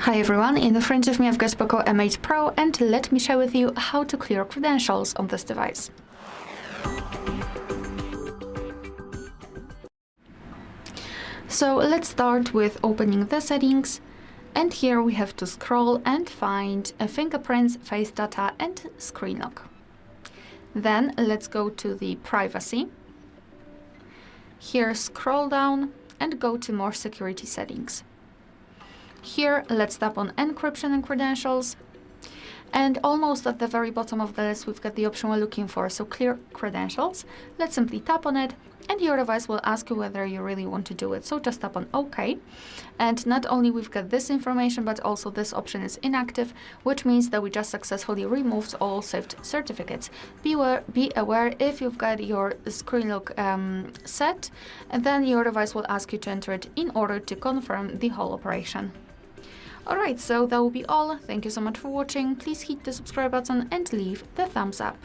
Hi everyone, in front of me I've got POCO M8 Pro and let me share with you how to clear credentials on this device. So let's start with opening the settings, and here we have to scroll and find fingerprints, face data and screen lock. Then let's go to the privacy. Here scroll down and go to more security settings. Here, let's tap on Encryption and Credentials. And almost at the very bottom of the list, we've got the option we're looking for, so Clear Credentials. Let's simply tap on it, and your device will ask you whether you really want to do it. So just tap on OK. And not only we've got this information, but also this option is inactive, which means that we just successfully removed all saved certificates. Be aware if you've got your screen lock set, and then your device will ask you to enter it in order to confirm the whole operation. Alright, so that will be all. Thank you so much for watching. Please hit the subscribe button and leave the thumbs up.